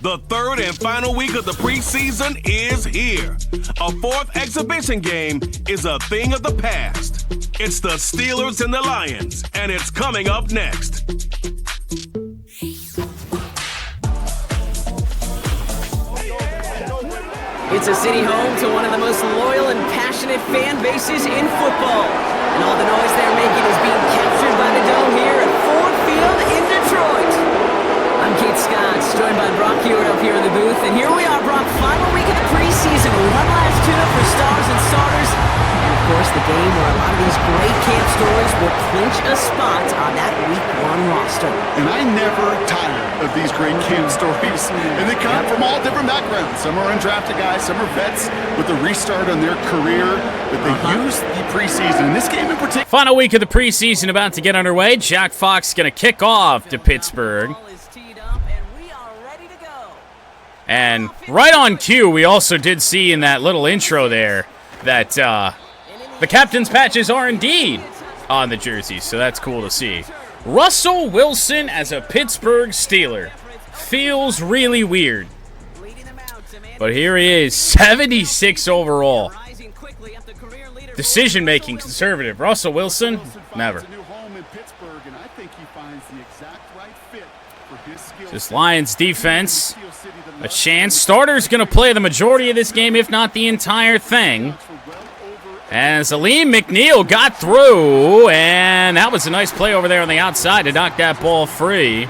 The third and final week of the preseason is here. A fourth exhibition game is a thing of the past. It's the Steelers and the Lions, and it's coming up next. It's a city home to one of the most loyal and passionate fan bases in football. And all the noise they're making is being captured by the dome here at Ford Field in Detroit. I'm Keith Scott, joined by Brock Hewitt up here in the booth. And here we are, Brock, final week of the preseason. One last tune-up for stars and starters. And, of course, the game where a lot of these great camp stories will clinch a spot on that Week 1 roster. And I never tire of these great camp stories. And they come from all different backgrounds. Some are undrafted guys, some are vets with a restart on their career. But they use the preseason. In this game in particular. Final week of the preseason about to get underway. Jack Fox going to kick off to Pittsburgh. And right on cue, we also did see in that little intro there that the captain's patches are indeed on the jerseys, so that's cool to see. Russell Wilson as a Pittsburgh Steeler. Feels really weird. But here he is, 76 overall. Decision-making conservative. Russell Wilson, never. This Lions defense, a chance. Starter's going to play the majority of this game, if not the entire thing. As Aleem McNeil got through, and that was a nice play over there on the outside to knock that ball free.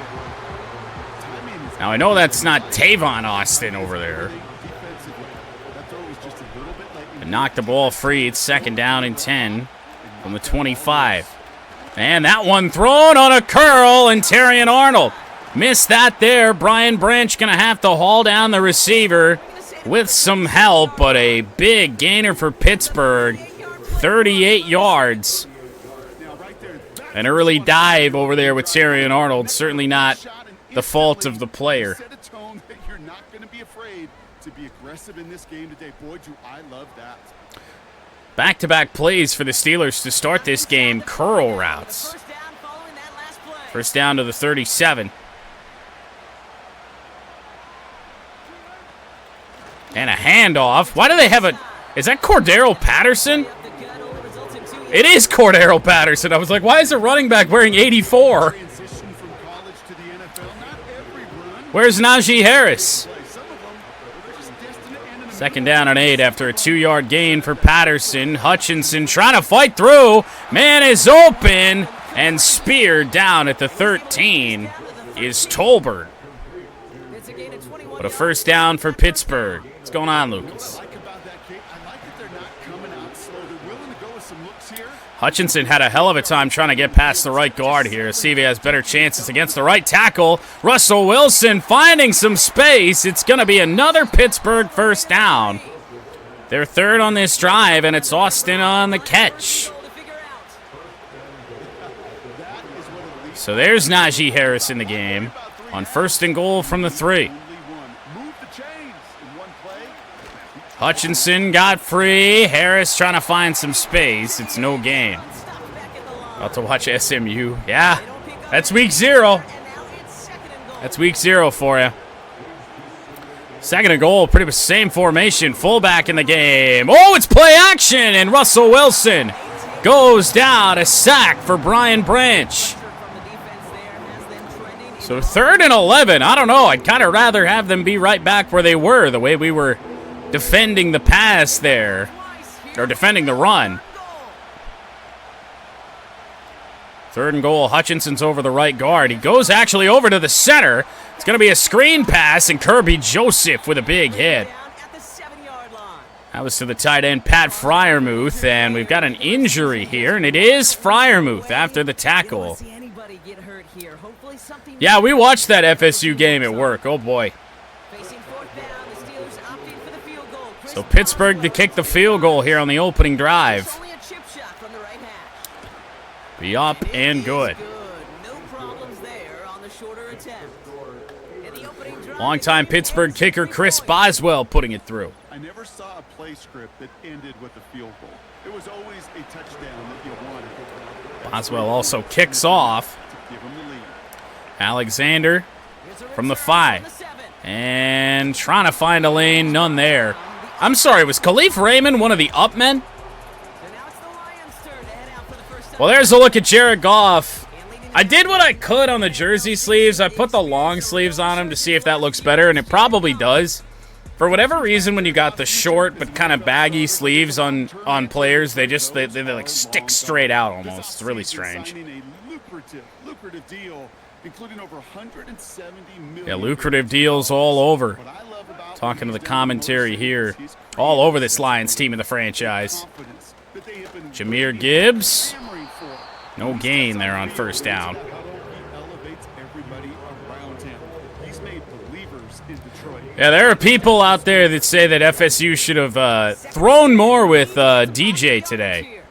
Now, I know that's not Tavon Austin over there. And knocked the ball free. It's second down and 10 from the 25. And that one thrown on a curl, and Terrion Arnold missed that there. Brian Branch going to have to haul down the receiver with some help, but a big gainer for Pittsburgh. 38 yards. An early dive over there with Terrion Arnold. Certainly not the fault of the player. Back-to-back plays for the Steelers to start this game. Curl routes. First down to the 37. And a handoff. Why do they have a... Is that Cordero Patterson? It is Cordero Patterson. I was like, why is the running back wearing 84? Where's Najee Harris? Second down and 8 after a 2-yard gain for Patterson. Hutchinson trying to fight through. Man is open. And speared down at the 13 is Tolbert. But a first down for Pittsburgh. What's going on, Lucas? Hutchinson had a hell of a time trying to get past the right guard here. See if he has better chances against the right tackle. Russell Wilson finding some space. It's going to be another Pittsburgh first down. They're third on this drive, and it's Austin on the catch. So there's Najee Harris in the game on first and goal from the 3. Hutchinson got free. Harris trying to find some space. It's no gain. About to watch SMU. Yeah, that's week 0. That's week 0 for you. Second and goal, pretty much same formation. Fullback in the game. Oh, it's play action, and Russell Wilson goes down. A sack for Brian Branch. So third and 11. I don't know. I'd kind of rather have them be right back where they were, the way we were defending the pass there, or defending the run. Third and goal, Hutchinson's over the right guard. He goes actually over to the center. It's going to be a screen pass, and Kirby Joseph with a big hit. That was to the tight end, Pat Freiermuth, and we've got an injury here, and it is Freiermuth after the tackle. Yeah, we watched that FSU game at work. Oh, boy. So Pittsburgh to kick the field goal here on the opening drive. Be up and good. Longtime Pittsburgh kicker Chris Boswell putting it through. I never saw a play script that ended with a field goal. It was always a touchdown that you wanted. Boswell also kicks off. Alexander from the 5. And trying to find a lane, none there. I'm sorry, was Khalif Raymond one of the up men? Well, there's a look at Jared Goff. I did what I could on the jersey sleeves. I put the long sleeves on them to see if that looks better, and it probably does. For whatever reason, when you got the short but kind of baggy sleeves on players, they like stick straight out almost. It's really strange. Yeah, lucrative deals all over. Talking to the commentary here. All over this Lions team in the franchise. Jahmyr Gibbs. No gain there on first down. Yeah, there are people out there that say that FSU should have thrown more with DJ today.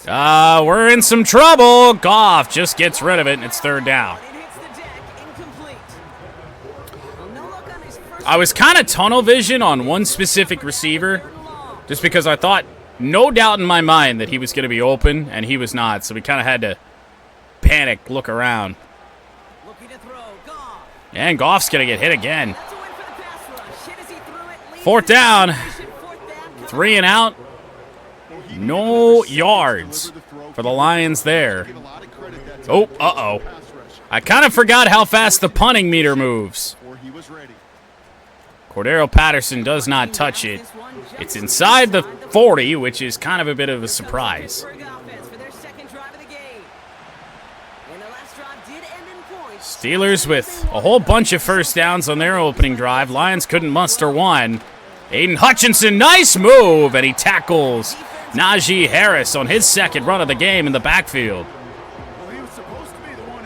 We're in some trouble. Goff just gets rid of it, and it's third down. I was kind of tunnel vision on one specific receiver just because I thought, no doubt in my mind, that he was going to be open, and he was not. So we kind of had to panic, look around. And Goff's going to get hit again. Fourth down. 3 and out. No yards for the Lions there. Oh, uh-oh. I kind of forgot how fast the punting meter moves. Cordero Patterson does not touch it. It's inside the 40, which is kind of a bit of a surprise. Steelers with a whole bunch of first downs on their opening drive. Lions couldn't muster one. Aiden Hutchinson, nice move, and he tackles Najee Harris on his second run of the game in the backfield.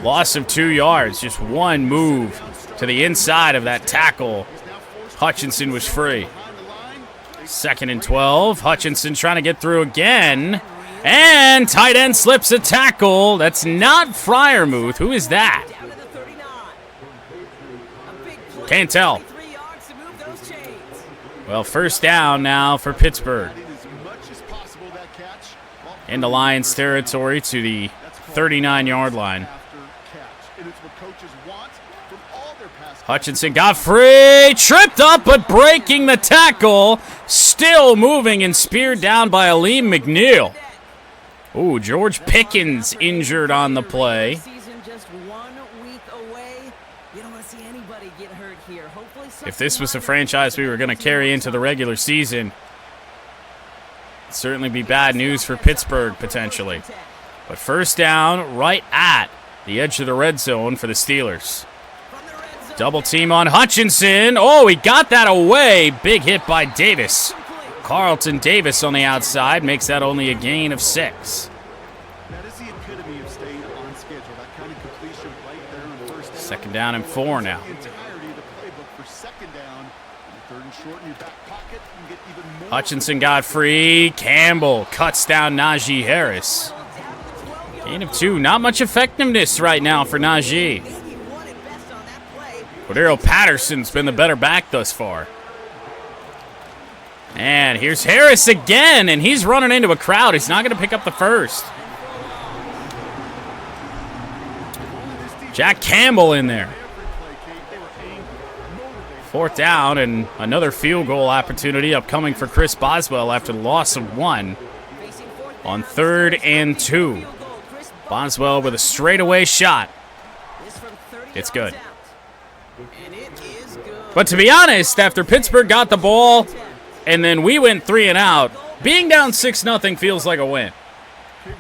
Loss of 2 yards, just one move to the inside of that tackle. Hutchinson was free. 2nd and 12. Hutchinson trying to get through again. And tight end slips a tackle. That's not Freiermuth. Who is that? Can't tell. Well, first down now for Pittsburgh. Into Lions territory to the 39-yard line. Hutchinson got free, tripped up, but breaking the tackle. Still moving and speared down by Aleem McNeil. Ooh, George Pickens injured on the play. If this was a franchise we were going to carry into the regular season, it'd certainly be bad news for Pittsburgh, potentially. But first down, right at the edge of the red zone for the Steelers. Double team on Hutchinson. Oh, he got that away. Big hit by Davis. Carlton Davis on the outside makes that only a gain of 6. Second down and 4 now. Hutchinson got free. Campbell cuts down Najee Harris. Gain of 2. Not much effectiveness right now for Najee. Cordero Patterson's been the better back thus far. And here's Harris again, and he's running into a crowd. He's not going to pick up the first. Jack Campbell in there. 4th down, and another field goal opportunity upcoming for Chris Boswell after the loss of 1 on 3rd and 2. Boswell with a straightaway shot. It's good. But to be honest, after Pittsburgh got the ball and then we went 3 and out, being down 6-0 feels like a win.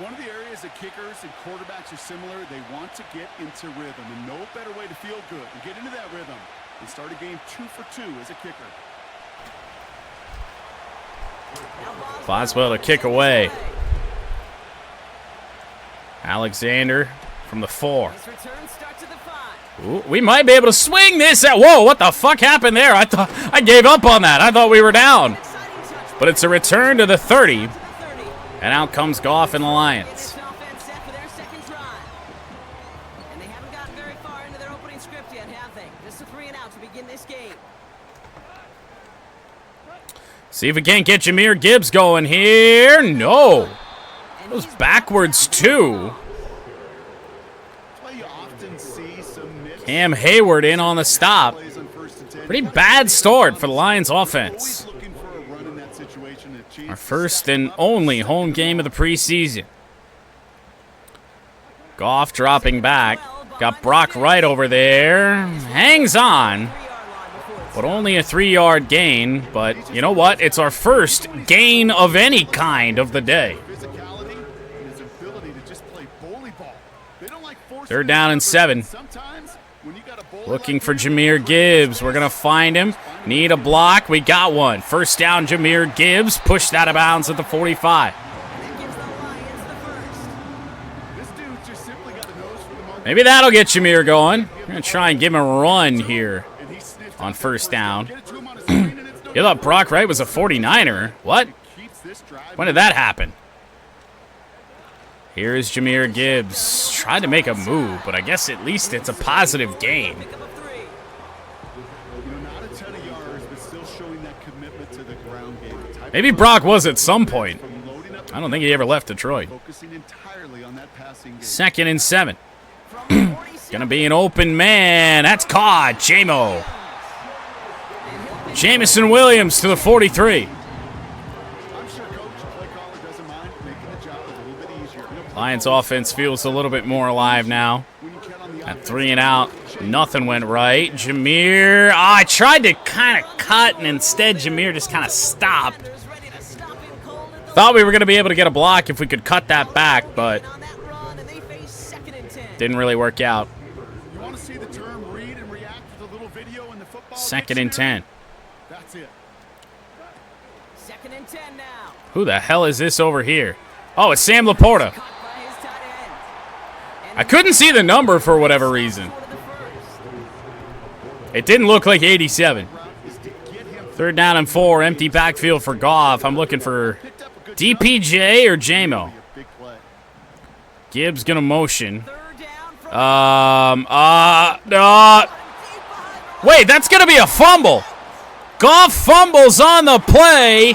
One of the areas that kickers and quarterbacks are similar, they want to get into rhythm, and no better way to feel good and get into that rhythm and start a game 2 for 2 as a kicker. Boswell to kick away. Alexander from the 4. Ooh, we might be able to swing this. Whoa, what the fuck happened there? I thought I gave up on that. I thought we were down. But it's a return to the 30. And out comes Goff and the Lions. See if we can't get Jahmyr Gibbs going here. No. It was backwards, too. Cam Hayward in on the stop. Pretty bad start for the Lions offense. Our first and only home game of the preseason. Goff dropping back. Got Brock Wright over there. Hangs on. But only a 3-yard gain. But you know what? It's our first gain of any kind of the day. 3rd down and 7. Looking for Jahmyr Gibbs. We're going to find him. Need a block. We got one. 1st down, Jahmyr Gibbs. Pushed out of bounds at the 45. Maybe that'll get Jahmyr going. We're going to try and give him a run here on 1st down. You thought Brock Wright was a 49er. What? When did that happen? Here's Jahmyr Gibbs. Tried to make a move, but I guess at least it's a positive gain. Maybe Brock was at some point. I don't think he ever left Detroit. 2nd and 7. Gonna be an open man. That's caught. JAMO. Jamison Williams to the 43. Lions offense feels a little bit more alive now. At 3 and out, nothing went right. Jahmyr, I tried to kind of cut, and instead Jahmyr just kind of stopped. Thought we were going to be able to get a block if we could cut that back, but didn't really work out. 2nd and 10. Who the hell is this over here? Oh, it's Sam Laporta. I couldn't see the number for whatever reason. It didn't look like 87. 3rd down and 4, empty backfield for Goff. I'm looking for DPJ or JAMO. Gibbs gonna motion. Wait, that's gonna be a fumble. Goff fumbles on the play.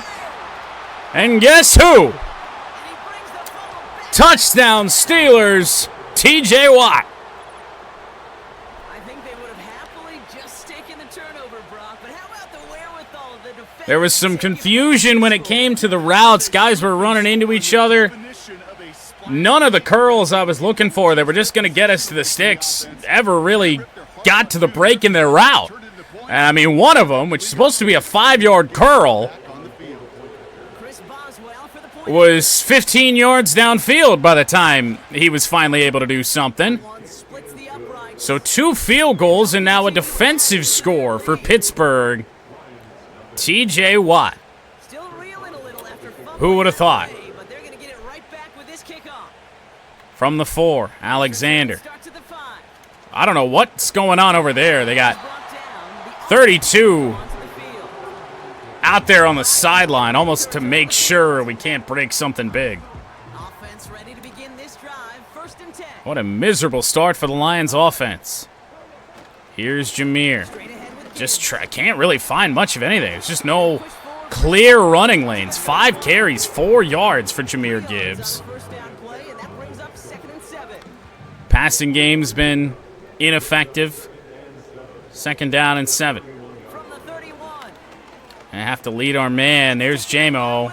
And guess who? Touchdown Steelers, TJ Watt. I think they would have happily just taken the turnover, Brock, but how about the wherewithal of the defense? There was some confusion when it came to the routes. Guys were running into each other. None of the curls I was looking for that were just going to get us to the sticks ever really got to the break in their route. And I mean, one of them, which is supposed to be a 5-yard curl, was 15 yards downfield by the time he was finally able to do something. So 2 field goals and now a defensive score for Pittsburgh. TJ Watt. Who would have thought? From the 4, Alexander. I don't know what's going on over there. They got 32 out there on the sideline, almost to make sure we can't break something big. What a miserable start for the Lions offense. Here's Jahmyr. Can't really find much of anything. There's just no clear running lanes. 5 carries, 4 yards for Jahmyr Gibbs. Passing game's been ineffective. 2nd down and 7. I have to lead our man. There's JAMO.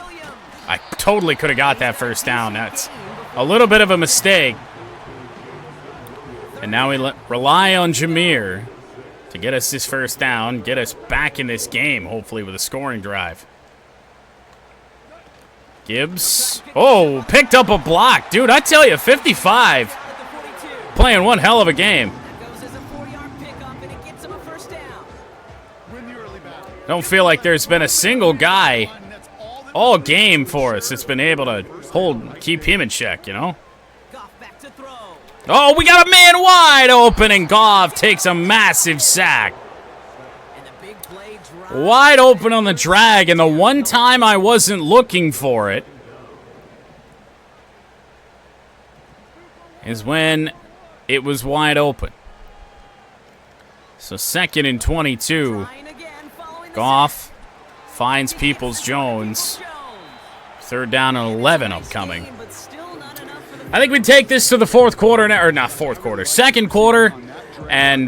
I totally could have got that 1st down. That's a little bit of a mistake. And now we rely on Jahmyr to get us this 1st down, get us back in this game, hopefully with a scoring drive. Gibbs. Oh, picked up a block. Dude, I tell you, 55. Playing one hell of a game. Don't feel like there's been a single guy all game for us that's been able to keep him in check, you know? Oh, we got a man wide open, and Goff takes a massive sack. Wide open on the drag, and the one time I wasn't looking for it is when it was wide open. So 2nd and 22. Goff finds Peoples-Jones. 3rd down and 11 upcoming. I think we take this to the 4th quarter, or not 4th quarter, 2nd quarter. and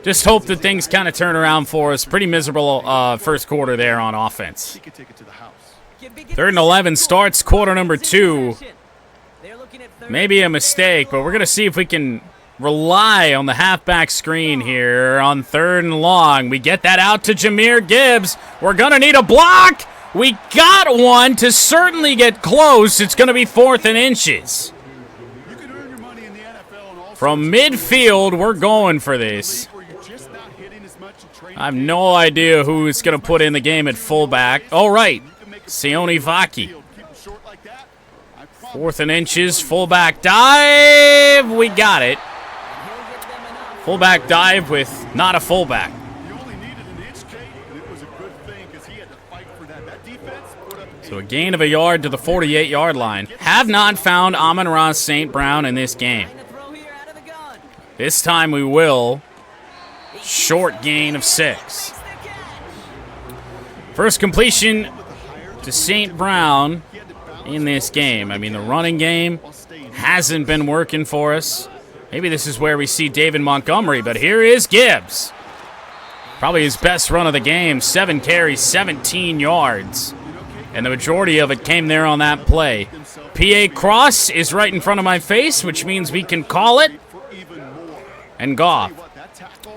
just hope that things kind of turn around for us. Pretty miserable first quarter there on offense. 3rd and 11 starts quarter number 2. Maybe a mistake, but we're going to see if we can rely on the halfback screen here on 3rd and long. We get that out to Jahmyr Gibbs. We're going to need a block. We got one to certainly get close. It's going to be 4th and inches. From midfield, we're going for this. I have no idea who's going to put in the game at fullback. Oh, right. Sione Vaki. 4th and inches, fullback dive. We got it. Fullback dive with not a fullback. So a gain of a yard to the 48-yard line. Have not found Amon-Ra St. Brown in this game. This time we will. Short gain of 6. First completion to St. Brown in this game. I mean, the running game hasn't been working for us. Maybe this is where we see David Montgomery, but here is Gibbs. Probably his best run of the game. 7 carries, 17 yards. And the majority of it came there on that play. PA cross is right in front of my face, which means we can call it. And Goff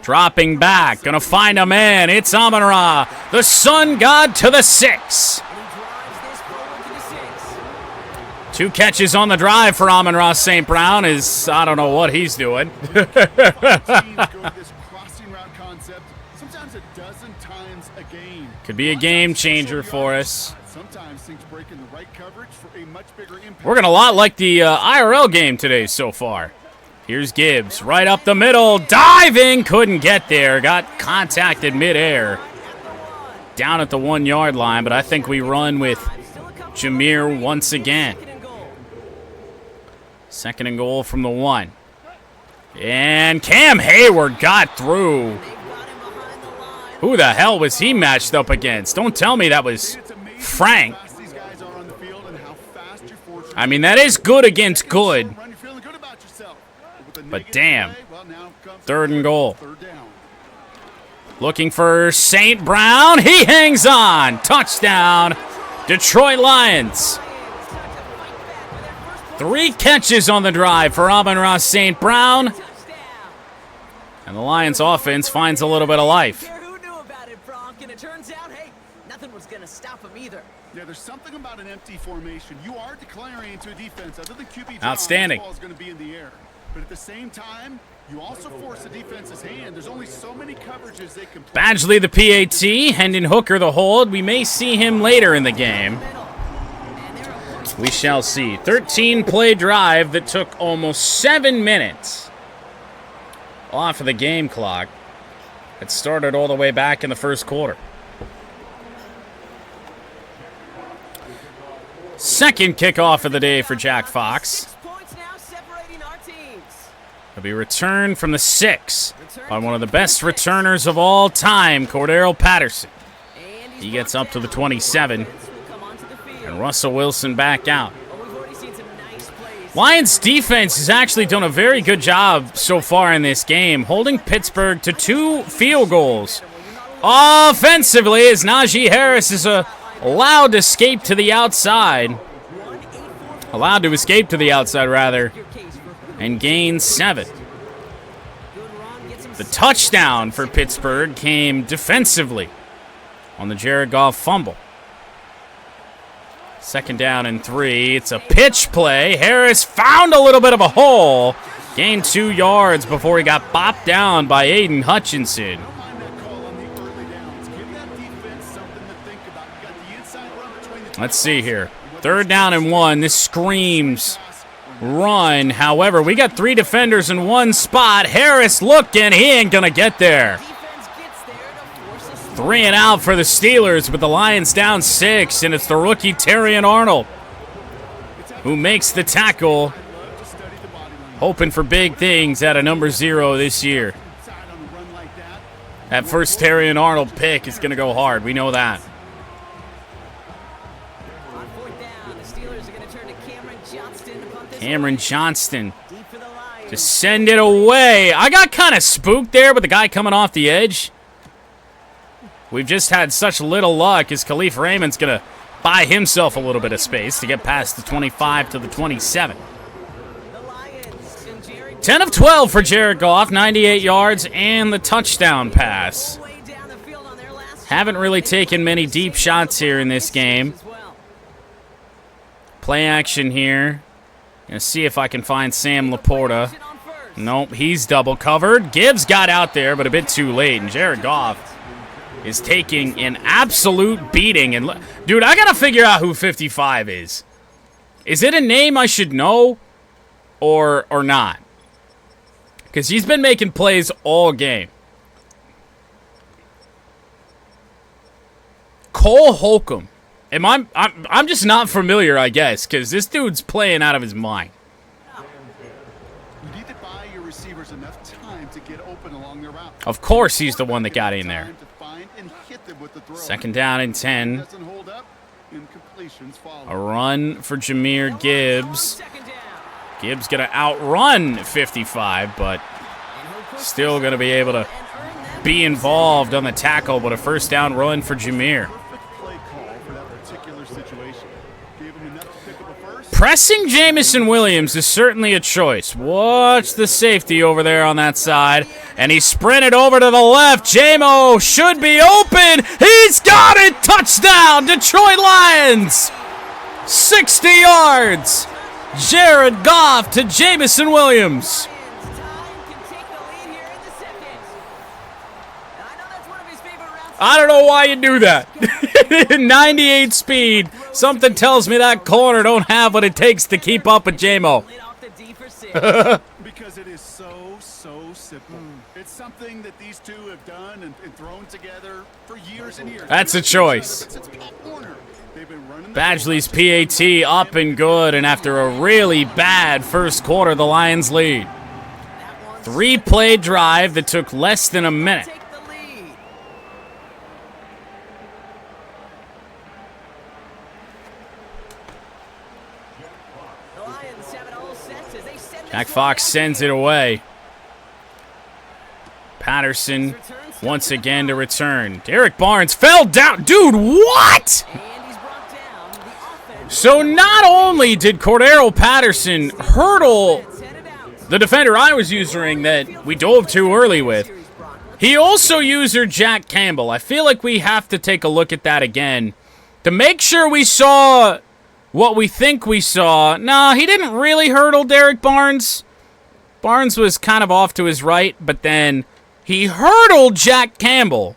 dropping back, gonna find a man. It's Amon-Ra, the sun god to the 6. 2 catches on the drive for Amon-Ra St. Brown. I don't know what he's doing. Could be a game changer for us. We're going to lot like the IRL game today so far. Here's Gibbs, right up the middle, diving, couldn't get there, got contacted midair. Down at the 1-yard line, but I think we run with Jahmyr once again. 2nd and goal from the 1. And Cam Hayward got through. Who the hell was he matched up against? Don't tell me that was Frank. I mean, that is good against good. But damn. 3rd and goal. Looking for St. Brown. He hangs on. Touchdown. Detroit Lions. 3 catches on the drive for Amon-Ra St. Brown. And the Lions offense finds a little bit of life. Yeah, there's something about an empty formation. You are declaring into a defense other than QB draw. Outstanding. The ball is going to be in the air. But at the same time, you also force the defense's hand. There's only so many coverages they can play. Badgley the PAT, Hendon Hooker the hold. We may see him later in the game. We shall see. 13-play drive that took almost 7 minutes off of the game clock. It started all the way back in the first quarter. Second kickoff of the day for Jack Fox. It'll be returned from the 6 by one of the best returners of all time, Cordero Patterson. He gets up to the 27. And Russell Wilson back out. Lions defense has actually done a very good job so far in this game, holding Pittsburgh to 2 field goals. Offensively, as Najee Harris is allowed to escape to the outside. And gain 7. The touchdown for Pittsburgh came defensively on the Jared Goff fumble. 2nd down and 3. It's a pitch play. Harris found a little bit of a hole. Gained 2 yards before he got bopped down by Aiden Hutchinson. Let's see here. 3rd down and 1. This screams run. However, we got 3 defenders in one spot. Harris looking. He ain't going to get there. 3 and out for the Steelers with the Lions down 6. And it's the rookie Terrion Arnold who makes the tackle. Hoping for big things at a number 0 this year. That first Terrion Arnold pick is going to go hard. We know that. Cameron Johnston Just send it away. I got kind of spooked there with the guy coming off the edge. We've just had such little luck as Khalif Raymond's going to buy himself a little bit of space to get past the 25 to the 27. 10 of 12 for Jared Goff, 98 yards and the touchdown pass. Haven't really taken many deep shots here in this game. Play action here. Gonna see if I can find Sam Laporta. Nope, he's double covered. Gibbs got out there, but a bit too late. And Jared Goff is taking an absolute beating. And dude, I gotta figure out who 55 is. Is it a name I should know or not? Because he's been making plays all game. Cole Holcomb. I'm just not familiar, I guess, because this dude's playing out of his mind. You need to buy your receivers enough time to get open along their route. Of course he's the one that got in there. Second down and 10. A run for Jahmyr Gibbs. Gibbs going to outrun 55, but still going to be able to be involved on the tackle, but a first down run for Jahmyr. Pressing Jameson Williams is certainly a choice. Watch the safety over there on that side. And he sprinted over to the left. JAMO should be open. He's got it. Touchdown, Detroit Lions. 60 yards. Jared Goff to Jameson Williams. I don't know why you do that. 98 speed. Something tells me that corner don't have what it takes to keep up with JAMO. Because it is so simple. It's something that these two have done and thrown together for years and years. That's a choice. Badgley's PAT up and good, and after a really bad first quarter, the Lions lead. 3-play drive that took less than a minute. Jack Fox sends it away. Patterson once again to return. Derek Barnes fell down. Dude, what? So not only did Cordero Patterson hurdle the defender I was using that we dove too early with, he also used Jack Campbell. I feel like we have to take a look at that again to make sure we saw what we think we saw. No, he didn't really hurdle Derek Barnes. Barnes was kind of off to his right, but then he hurdled Jack Campbell.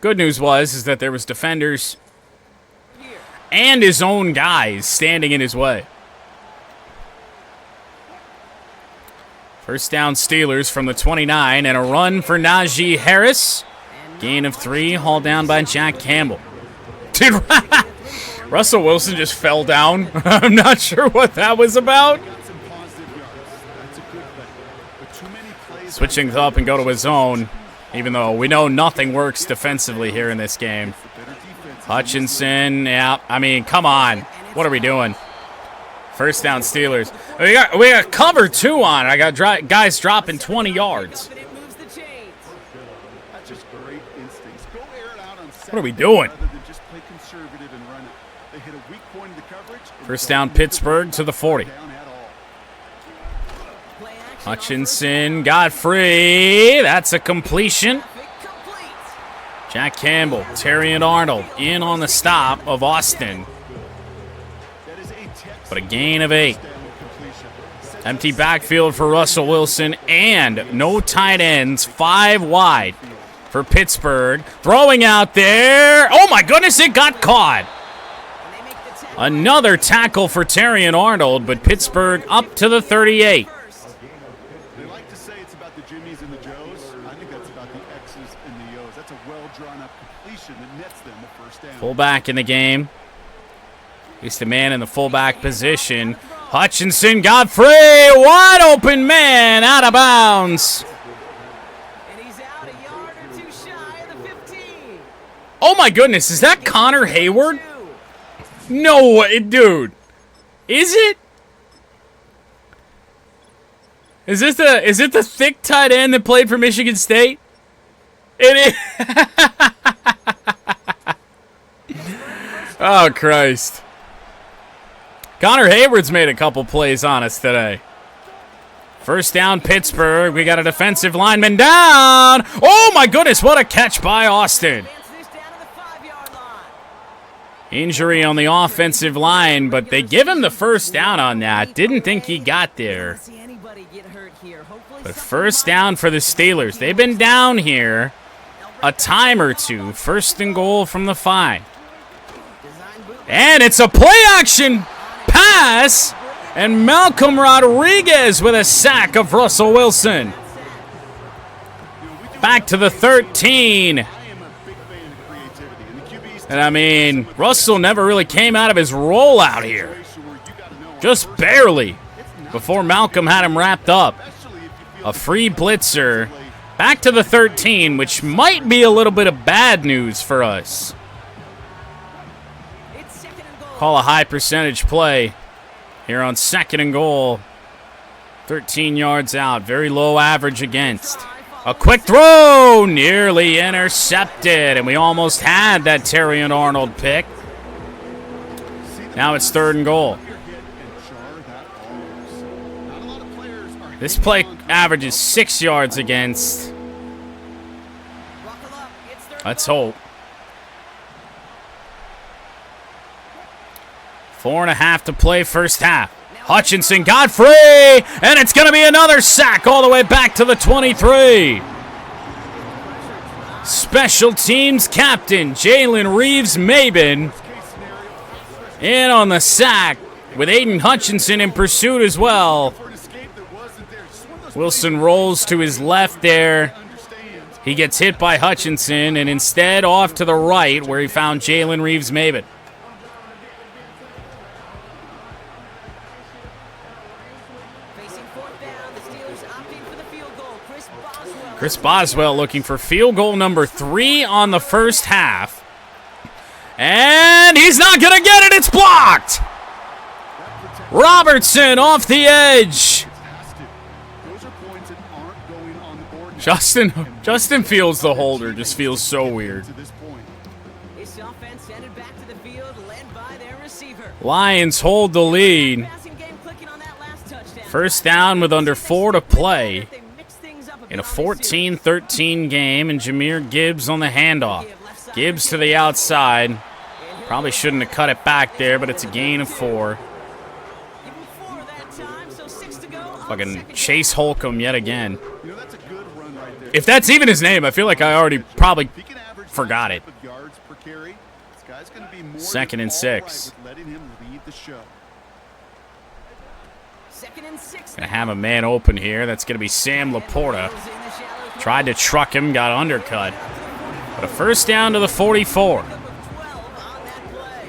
Good news is that there was defenders and his own guys standing in his way. First down Steelers from the 29 and a run for Najee Harris. Gain of 3, hauled down by Jack Campbell. Dude, Russell Wilson just fell down. I'm not sure what that was about. Switching up and go to his own, even though we know nothing works defensively here in this game. Hutchinson, yeah, I mean, come on. What are we doing? First down Steelers. We got cover 2 on it. I got guys dropping 20 yards. What are we doing? First down Pittsburgh to the 40. Hutchinson got free. That's a completion. Jack Campbell, Terrion Arnold in on the stop of Austin. But a gain of 8. Empty backfield for Russell Wilson and no tight ends. 5 wide for Pittsburgh. Throwing out there. Oh my goodness, it got caught. Another tackle for Terrion Arnold, but Pittsburgh up to the 38. They like to say it's about the Jimmies and the Joes. I think that's about the X's and the O's. That's a well-drawn-up completion that nets them the first down. Fullback in the game. He's the man in the fullback position. Hutchinson got free. Wide open man out of bounds. And he's out a yard or 2 shy of the 15. Oh my goodness, is that Connor Hayward? No way, dude. Is it? Is it the thick tight end that played for Michigan State? It is. Oh, Christ. Connor Hayward's made a couple plays on us today. First down, Pittsburgh. We got a defensive lineman down. Oh, my goodness. What a catch by Austin. Injury on the offensive line, but they give him the first down on that. Didn't think he got there. But first down for the Steelers. They've been down here a time or two. First and goal from the 5. And it's a play-action pass. And Malcolm Rodriguez with a sack of Russell Wilson. Back to the 13. And I mean, Russell never really came out of his rollout here. Just barely before Malcolm had him wrapped up. A free blitzer. Back to the 13, which might be a little bit of bad news for us. Call a high percentage play here on 2nd and goal. 13 yards out. Very low average against. A quick throw. Nearly intercepted. And we almost had that Terrion Arnold pick. Now it's 3rd and goal. This play averages 6 yards against. Let's hope. 4.5 to play first half. Hutchinson got free, and it's going to be another sack all the way back to the 23. Special teams captain Jalen Reeves-Maben in on the sack with Aiden Hutchinson in pursuit as well. Wilson rolls to his left there. He gets hit by Hutchinson, and instead off to the right where he found Jalen Reeves-Maben. Chris Boswell looking for field goal number 3 on the first half. And he's not going to get it. It's blocked. Robertson off the edge. Justin feels the holder. Just feels so weird. Lions hold the lead. First down with under 4 to play. In a 14-13 game, and Jahmyr Gibbs on the handoff. Gibbs to the outside. Probably shouldn't have cut it back there, but it's a gain of 4. Fucking Chase Holcomb yet again. If that's even his name, I feel like I already probably forgot it. 2nd and 6. Gonna have a man open here. That's gonna be Sam Laporta. Tried to truck him, got undercut. But a first down to the 44.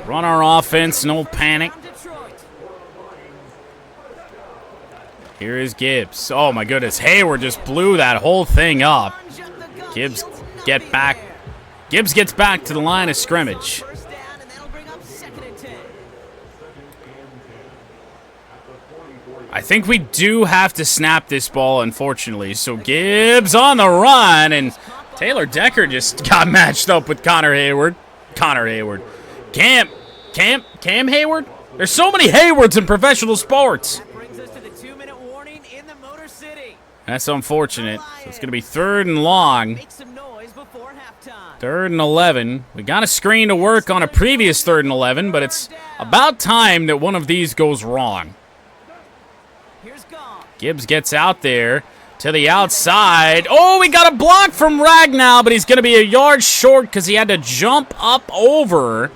Run our offense, no panic. Here is Gibbs. Oh my goodness, Hayward just blew that whole thing up. Gibbs gets back to the line of scrimmage. I think we do have to snap this ball, unfortunately. So Gibbs on the run, and Taylor Decker just got matched up with Cam Hayward? There's so many Haywards in professional sports. That's unfortunate. So it's going to be 3rd and long. 3rd and 11. We got a screen to work on a previous 3rd and 11, but it's about time that one of these goes wrong. Gibbs gets out there to the outside. Oh, we got a block from Ragnow, but he's going to be a yard short because he had to jump up over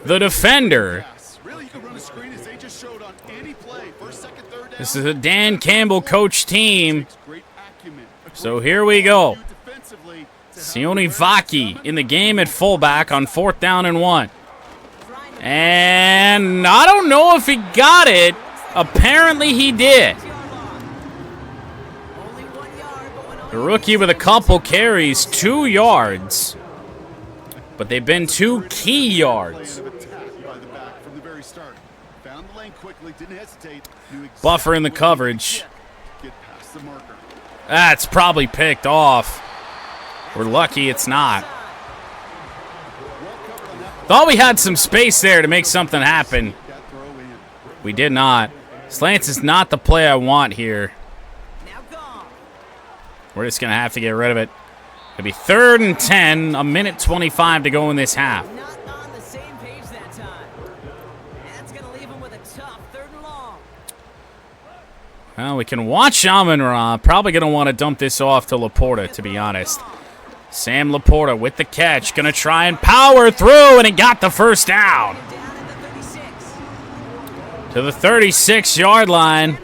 the defender. This is a Dan Campbell coach team. So here we go. Sione Vaki in the game at fullback on 4th down and 1. And I don't know if he got it. Apparently he did. The rookie with a couple carries, 2 yards. But they've been 2 key yards. Buffer in the coverage. That's probably picked off. We're lucky it's not. Thought we had some space there to make something happen. We did not. Slants is not the play I want here. We're just going to have to get rid of it. It'll be 3rd and 10, a minute 25 to go in this half. Not on the same page that time. That's going to leave him with a tough 3rd and long. Well, we can watch Amon-Ra. Probably going to want to dump this off to Laporta, to be honest. Sam Laporta with the catch. Going to try and power through, and he got the first down. To the 36-yard line.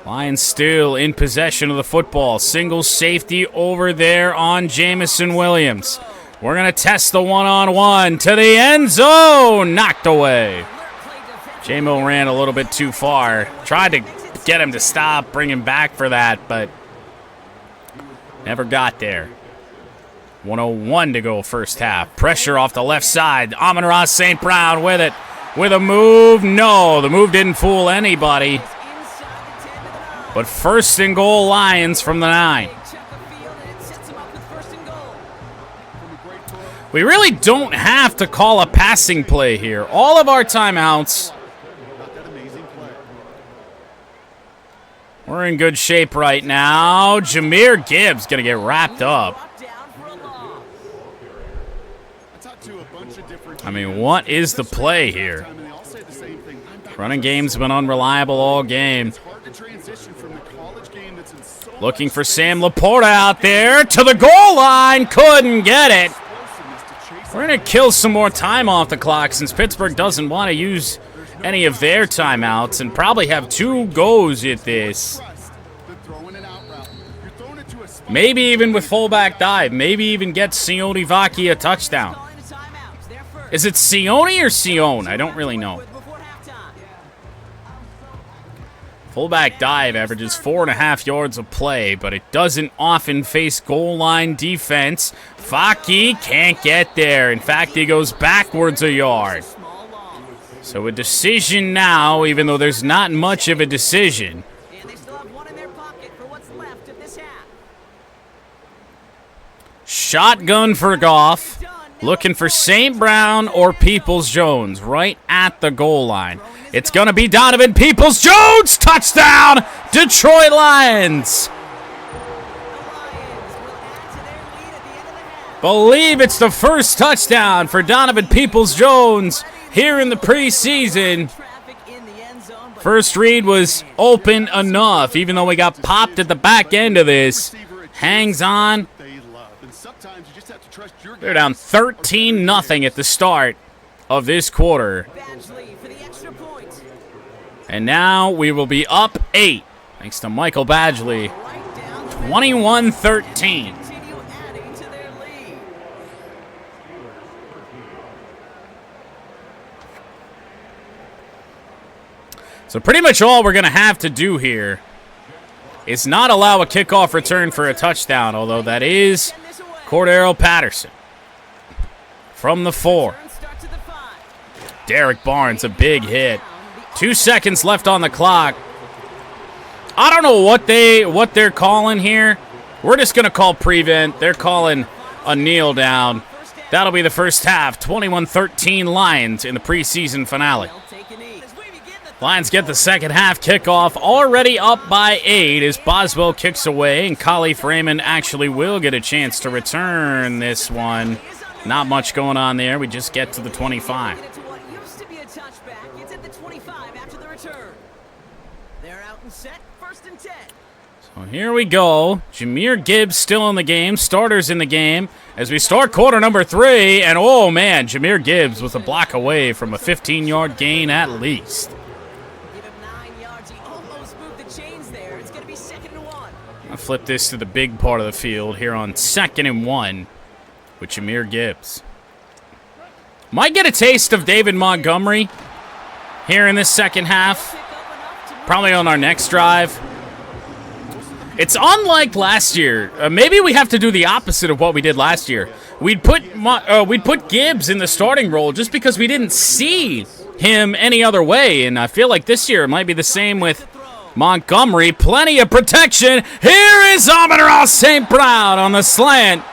Lions still in possession of the football. Single safety over there on Jamison Williams. We're going to test the one-on-one to the end zone. Knocked away. JAMO ran a little bit too far. Tried to get him to stop, bring him back for that, but never got there. 1:01 to go first half. Pressure off the left side. Amon-Ra St. Brown with it. With a move. No, the move didn't fool anybody. But 1st and goal Lions from the 9. We really don't have to call a passing play here. All of our timeouts. We're in good shape right now. Jahmyr Gibbs going to get wrapped up. I mean, what is the play here? Running game's been unreliable all game. Looking for Sam Laporta out there to the goal line. Couldn't get it. We're going to kill some more time off the clock since Pittsburgh doesn't want to use any of their timeouts and probably have 2 goes at this. Maybe even with fullback dive. Maybe even get Sione Vaki a touchdown. Is it Sione or Sione? I don't really know. Fullback dive averages 4.5 yards of play, but it doesn't often face goal line defense. Vaki can't get there. In fact, he goes backwards a yard. So a decision now, even though there's not much of a decision. Shotgun for Goff. Looking for St. Brown or Peoples-Jones right at the goal line. It's going to be Donovan Peoples-Jones. Touchdown, Detroit Lions. Believe it's the first touchdown for Donovan Peoples-Jones here in the preseason. First read was open enough, even though we got popped at the back end of this. Hangs on. They're down 13-0 at the start of this quarter. And now we will be up 8, thanks to Michael Badgley. 21-13. So pretty much all we're going to have to do here is not allow a kickoff return for a touchdown, although that is Cordero Patterson from the 4. Derek Barnes, a big hit. 2 seconds left on the clock. I don't know what they're calling here. We're just going to call prevent. They're calling a kneel down. That'll be the first half. 21-13 Lions in the preseason finale. Lions get the second half kickoff, already up by 8 as Boswell kicks away, and Khalif Raymond actually will get a chance to return this one. Not much going on there. We just get to the 25. So here we go. Jahmyr Gibbs still in the game. Starters in the game as we start quarter number 3. And oh man, Jahmyr Gibbs was a block away from a 15-yard gain at least. I'll flip this to the big part of the field here on 2nd and 1 with Jahmyr Gibbs. Might get a taste of David Montgomery here in this second half. Probably on our next drive. It's unlike last year. Maybe we have to do the opposite of what we did last year. We'd put Gibbs in the starting role just because we didn't see him any other way. And I feel like this year it might be the same with Montgomery, plenty of protection. Here is Amon-Ra St. Brown on the slant.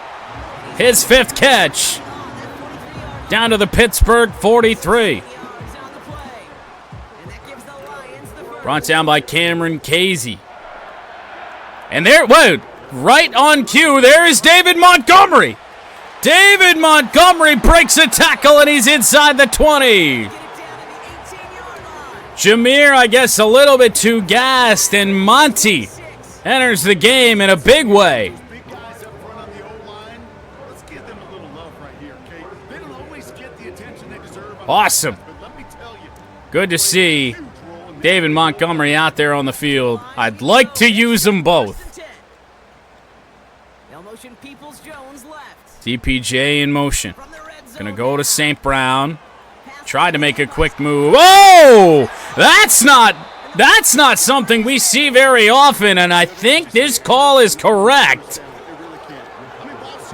His 5th catch. Down to the Pittsburgh 43. Brought down by Cameron Casey. And there, whoa, right on cue, there is David Montgomery. David Montgomery breaks a tackle, and he's inside the 20. Jameer, I guess, a little bit too gassed, and Monty enters the game in a big way. Awesome. Good to see David Montgomery out there on the field. I'd like to use them both. DPJ in motion. Gonna go to St. Brown. Tried to make a quick move. Oh! That's not something we see very often, and I think this call is correct.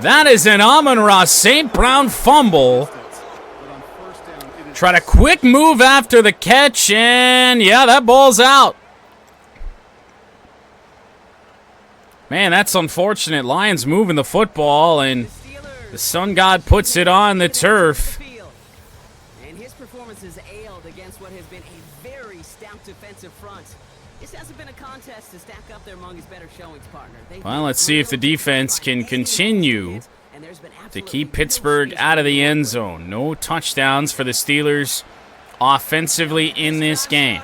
That is an Amon-Ra St. Brown fumble. Tried a quick move after the catch, and yeah, that ball's out. Man, that's unfortunate. Lions moving the football, and the Sun God puts it on the turf. And his performance has ailed against what has been a very stout defensive front. This hasn't been a contest to stack up there among his better showings, partner. Well, let's see if the defense can continue to keep Pittsburgh out of the end zone. No touchdowns for the Steelers offensively in this game.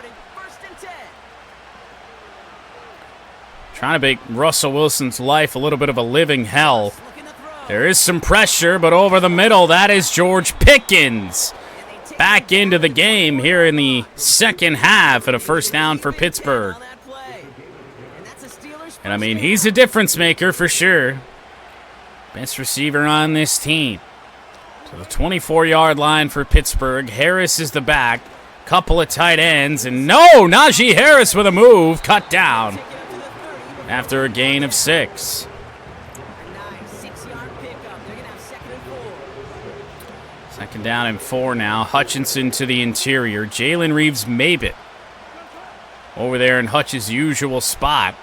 Trying to make Russell Wilson's life a little bit of a living hell. There is some pressure, but over the middle, that is George Pickens. Back into the game here in the second half at a first down for Pittsburgh. And I mean, he's a difference maker for sure. Best receiver on this team. So the 24-yard line for Pittsburgh. Harris is the back. Couple of tight ends. And no, Najee Harris with a move. Cut down after a gain of 6. Second down and 4 now. Hutchinson to the interior. Jalen Reeves-Maybin over there in Hutch's usual spot.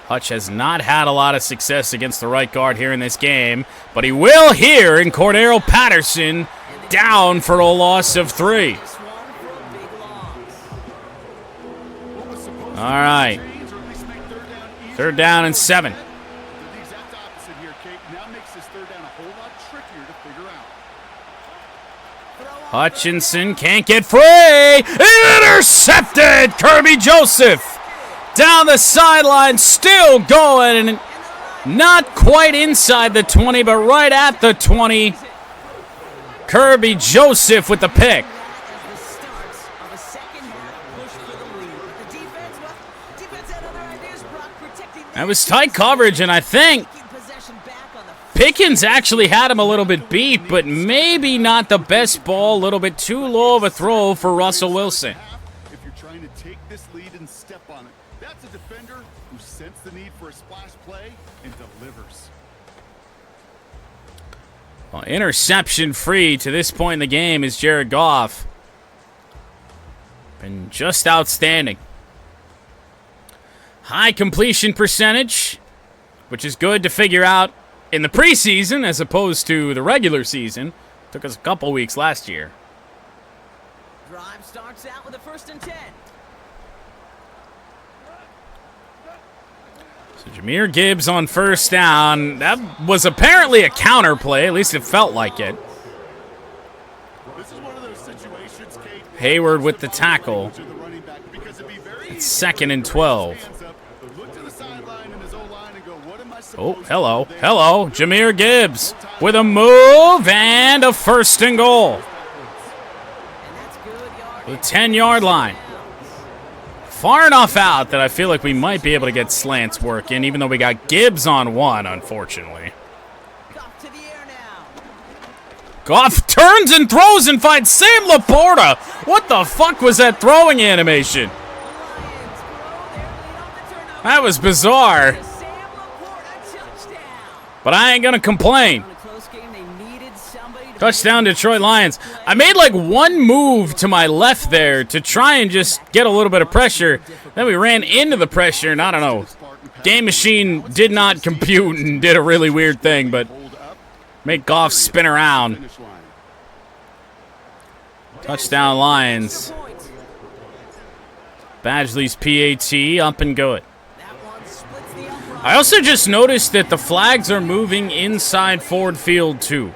Hutch has not had a lot of success against the right guard here in this game, but he will here in Cordero Patterson, down for a loss of 3. All right. 3rd down and 7. Hutchinson can't get free. Intercepted! Kirby Joseph down the sideline, still going. Not quite inside the 20, but right at the 20. Kirby Joseph with the pick. That was tight coverage, and I think Pickens actually had him a little bit beat, but maybe not the best ball. A little bit too low of a throw for Russell Wilson. If you're trying to take this lead and step on it, that's a defender who sensed the need for a splash play and delivers. Well, interception free to this point in the game is Jared Goff. Been just outstanding. High completion percentage, which is good to figure out in the preseason as opposed to the regular season. Took us a couple weeks last year. Drive starts out with a 1st and 10. So Jahmyr Gibbs on 1st down. That was apparently a counter play, at least it felt like it. Hayward with the tackle. It's 2nd and 12. Oh, hello. Hello. Jahmyr Gibbs with a move and a 1st and goal. The 10-yard line. Far enough out that I feel like we might be able to get slants working, even though we got Gibbs on 1, unfortunately. Goff turns and throws and finds Sam Laporta. What the fuck was that throwing animation? That was bizarre. But I ain't going to complain. Touchdown, Detroit Lions. I made like one move to my left there to try and just get a little bit of pressure. Then we ran into the pressure, and I don't know. Game Machine did not compute and did a really weird thing, but make Goff spin around. Touchdown, Lions. Badgley's PAT, up and good. I also just noticed that the flags are moving inside Ford Field, too.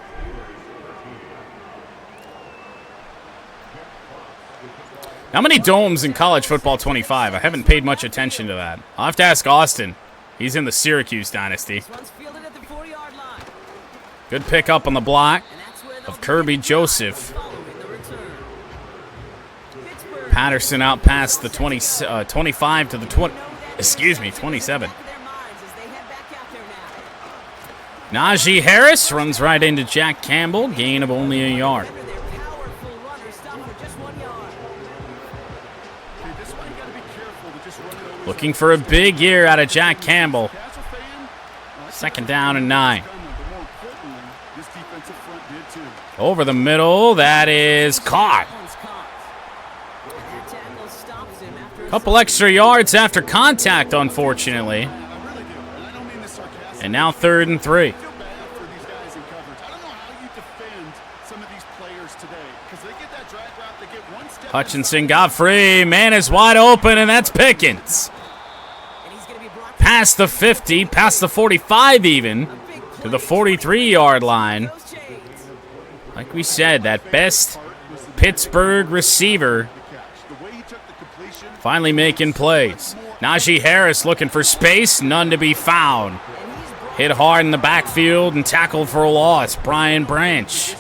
How many domes in college football 25? I haven't paid much attention to that. I'll have to ask Austin. He's in the Syracuse dynasty. Good pick up on the block of Kirby Joseph. Patterson out past the 25 to the 27. Najee Harris runs right into Jack Campbell. Gain of only a yard. Looking for a big year out of Jack Campbell. 2nd down and 9. Over the middle, that is caught. Couple extra yards after contact, unfortunately. And now 3rd and 3. Hutchinson got free. Man is wide open, and that's Pickens. Past the 50, past the 45 even, to the 43-yard line. Like we said, that best Pittsburgh receiver finally making plays. Najee Harris looking for space, none to be found. Hit hard in the backfield and tackled for a loss. Brian Branch.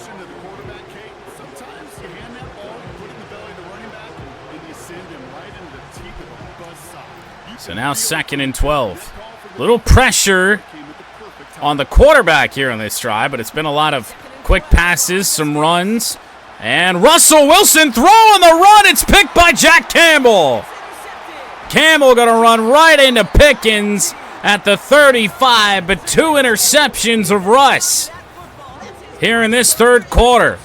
So now 2nd and 12. Little pressure on the quarterback here on this drive, but it's been a lot of quick passes, some runs. And Russell Wilson throwing the run. It's picked by Jack Campbell. Campbell going to run right into Pickens at the 35, but 2 interceptions of Russ here in this 3rd quarter.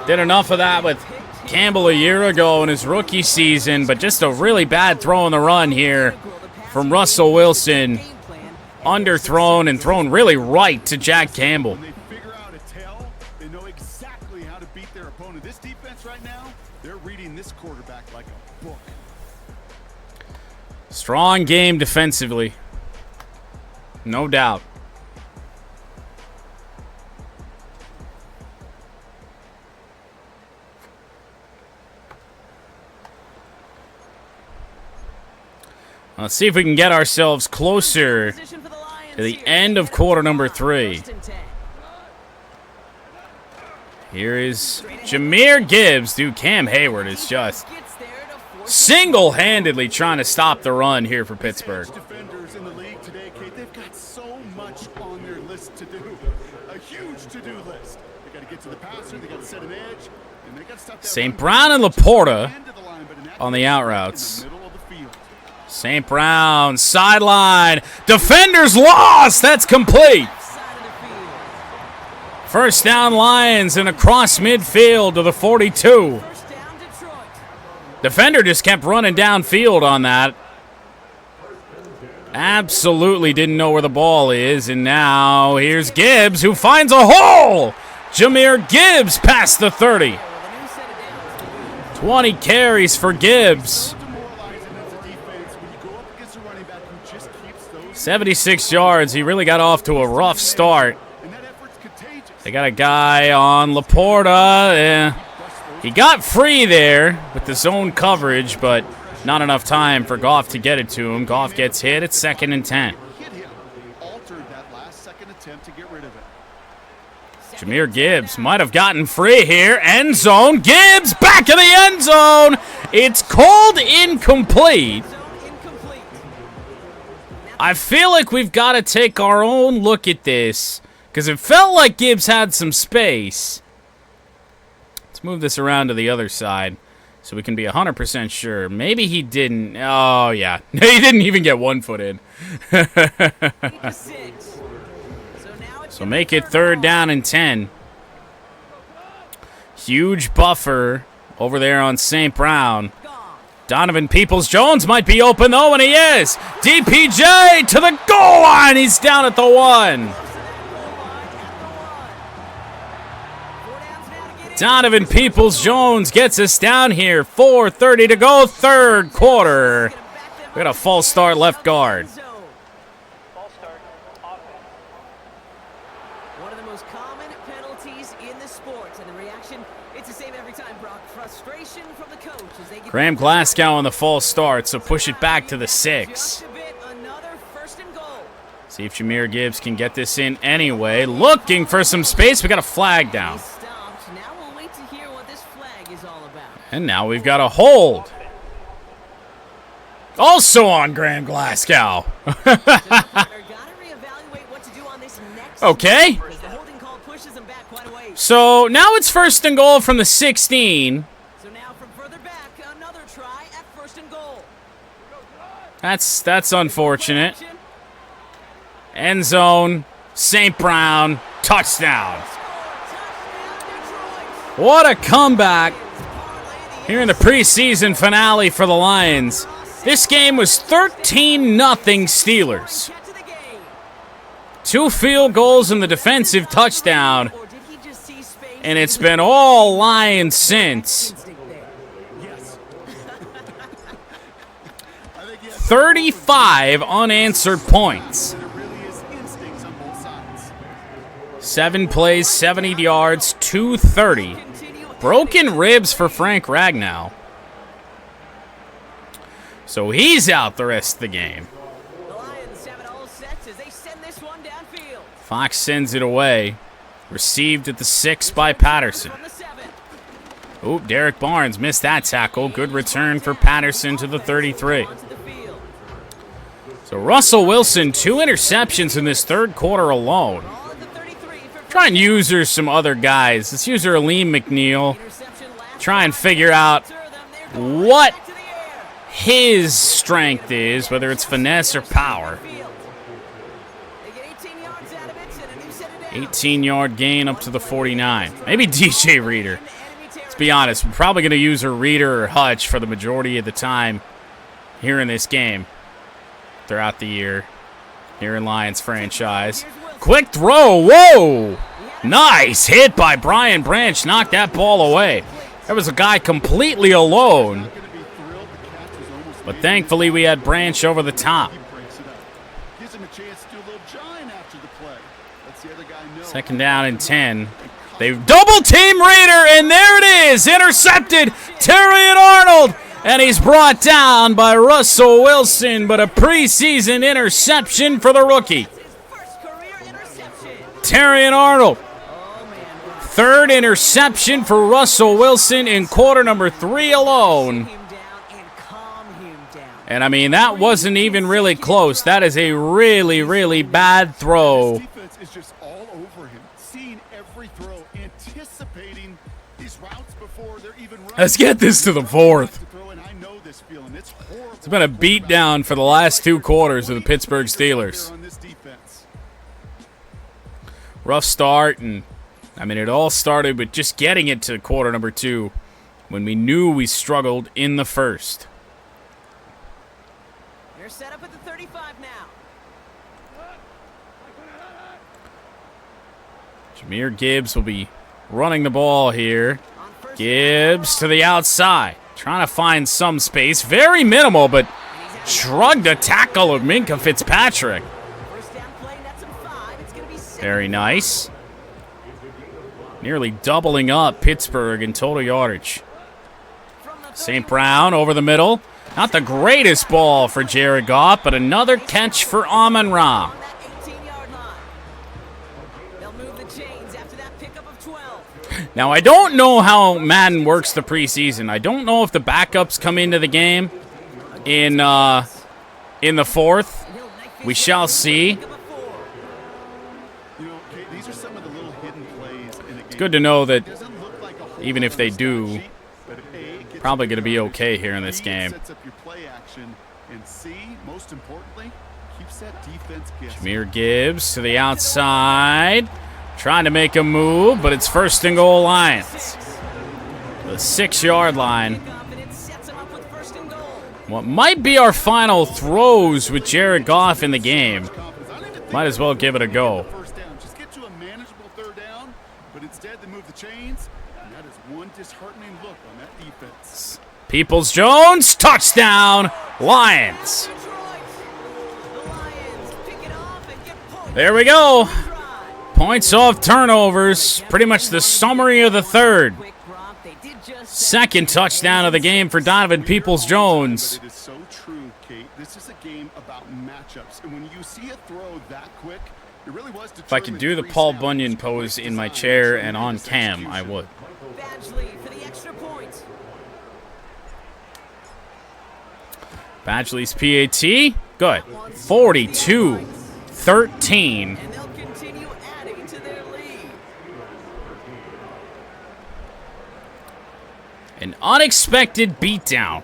Did enough of that with Campbell a year ago in his rookie season, but just a really bad throw on the run here from Russell Wilson. Underthrown and thrown really right to Jack Campbell. They figure out a tell. They know exactly how to beat their opponent. This defense right now, they're reading this quarterback like a book. Strong game defensively. No doubt. Let's see if we can get ourselves closer to the end of quarter number 3. Here is Jahmyr Gibbs. Dude, Cam Hayward is just single-handedly trying to stop the run here for Pittsburgh. Defenders in the league today, Kate, they've got so much on their list to do. A huge to-do list. They got to get to the passer, they got to set an edge, and they got to stop that. St. Brown and Laporta on the out routes. St. Brown, sideline. Defenders lost. That's complete. 1st down Lions and across midfield to the 42. Defender just kept running downfield on that. Absolutely didn't know where the ball is. And now here's Gibbs who finds a hole. Jahmyr Gibbs past the 30. 20 carries for Gibbs. 76 yards. He really got off to a rough start. They got a guy on Laporta. He got free there with the zone coverage, but not enough time for Goff to get it to him. Goff gets hit. It's 2nd and 10. Jahmyr Gibbs might have gotten free here. End zone. Gibbs back in the end zone. It's called incomplete. I feel like we've got to take our own look at this because it felt like Gibbs had some space. Let's move this around to the other side so we can be 100% sure. Maybe he didn't. Oh, yeah. He didn't even get 1 foot in. So make it 3rd down and 10. Huge buffer over there on St. Brown. Donovan Peoples-Jones might be open, though, and he is. DPJ to the goal line. He's down at the 1. Donovan Peoples-Jones gets us down here. 4:30 to go, 3rd quarter. We got a false start left guard. One of the most common penalties in the sport, and the reaction, it's the same every time, Brock. Frustration from the coach as they get Graham Glasgow on the false start, so push it back to the 6. another 1st and goal. See if Jahmyr Gibbs can get this in anyway. Looking for some space. We got a flag down. Stopped. Now we'll wait to hear what this flag is all about. And now we've got a hold. Also on Graham Glasgow. Gotta reevaluate what to do on this next Okay. because the holding call pushes them back quite a ways. So now it's 1st and goal from the 16. So now from further back, another try at 1st and goal. That's unfortunate. End zone. St. Brown. Touchdown. What a comeback here in the preseason finale for the Lions. This game was 13-0 Steelers. 2 field goals and the defensive touchdown. And it's been all Lions since. 35 unanswered points. 7 plays, 70 yards, 230. Broken ribs for Frank Ragnow. So he's out the rest of the game. The Lions have it all set as they send this one downfield. Fox sends it away. Received at the 6 by Patterson. From the 7. Oop, Derek Barnes missed that tackle. Good return for Patterson to the 33. Onto the field. So Russell Wilson, 2 interceptions in this 3rd quarter alone. Ball at the 33 for Try and use her some other guys. Let's use her Aleem McNeil. interception last. Try and figure out what his strength is, whether it's finesse or power. They get 18 yards out of it and a new set of downs. 18-yard gain up to the 49. Maybe DJ Reader. Let's be honest, we're probably going to use a Reader or Hutch for the majority of the time here in this game throughout the year here in Lions franchise. Quick throw. Whoa! Nice hit by Brian Branch. Knocked that ball away. There was a guy completely alone. But thankfully, we had Branch over the top. Gives him a chance to do a little giant after the play. Lets the other guy know. 2nd down and 10. They've double-team Reader, and there it is. Intercepted. Terrion Arnold. And he's brought down by Russell Wilson, but a preseason interception for the rookie. First career interception. Terrion Arnold. 3rd interception for Russell Wilson in quarter number 3 alone. Him down and calm him down. And, I mean, that wasn't even really close. That is a really, really bad throw. Defense is just all over him, seeing every throw, anticipating these routes before they're even running. Let's get this to the 4th. I know this feeling. It's horrible. It's been a beatdown for the last 2 quarters of the Pittsburgh Steelers. On this defense. Rough start, and, I mean, it all started with just getting it to quarter number 2 when we knew we struggled in the 1st. They're set up at the 35 now. Jahmyr Gibbs will be running the ball here. On first Gibbs to the outside. Trying to find some space. Very minimal, but shrugged a tackle of Minkah Fitzpatrick. First down play, nets him 5. It's going to be 7. Very nice. Nearly doubling up Pittsburgh in total yardage. From the St. Brown over the middle. Not the greatest ball for Jared Goff, but another catch for Amon-Ra. on that 18-yard line. They'll move the chains after that pickup of 12. Now, I don't know how Madden works the preseason. I don't know if the backups come into the game in the 4th. We shall see. You know, okay, these are some of the little hidden plays in a game. It's good to know that Doesn't look like a whole even if they lot do, but A gets probably going to be okay here in this B game. sets up your play action, and C, most importantly, Keeps that defense guessing. Jahmyr Gibbs to the outside. Trying to make a move, but it's first and goal Lions. The 6-yard line. What might be our final throws with Jared Goff in the game. Might as well give it a go. Just get to a manageable third down, but instead they move the chains, and that is one disheartening look on that defense. Peoples-Jones, touchdown, Lions. There we go. Points off turnovers, pretty much the summary of the third. Second touchdown of the game for Donovan Peoples-Jones. It is so true, Kate. This is a game about matchups, and when you see a throw that quick, it really was. If I could do the Paul Bunyan pose in my chair and on cam, I would. Badgley's PAT, good. 42-13. An unexpected beatdown.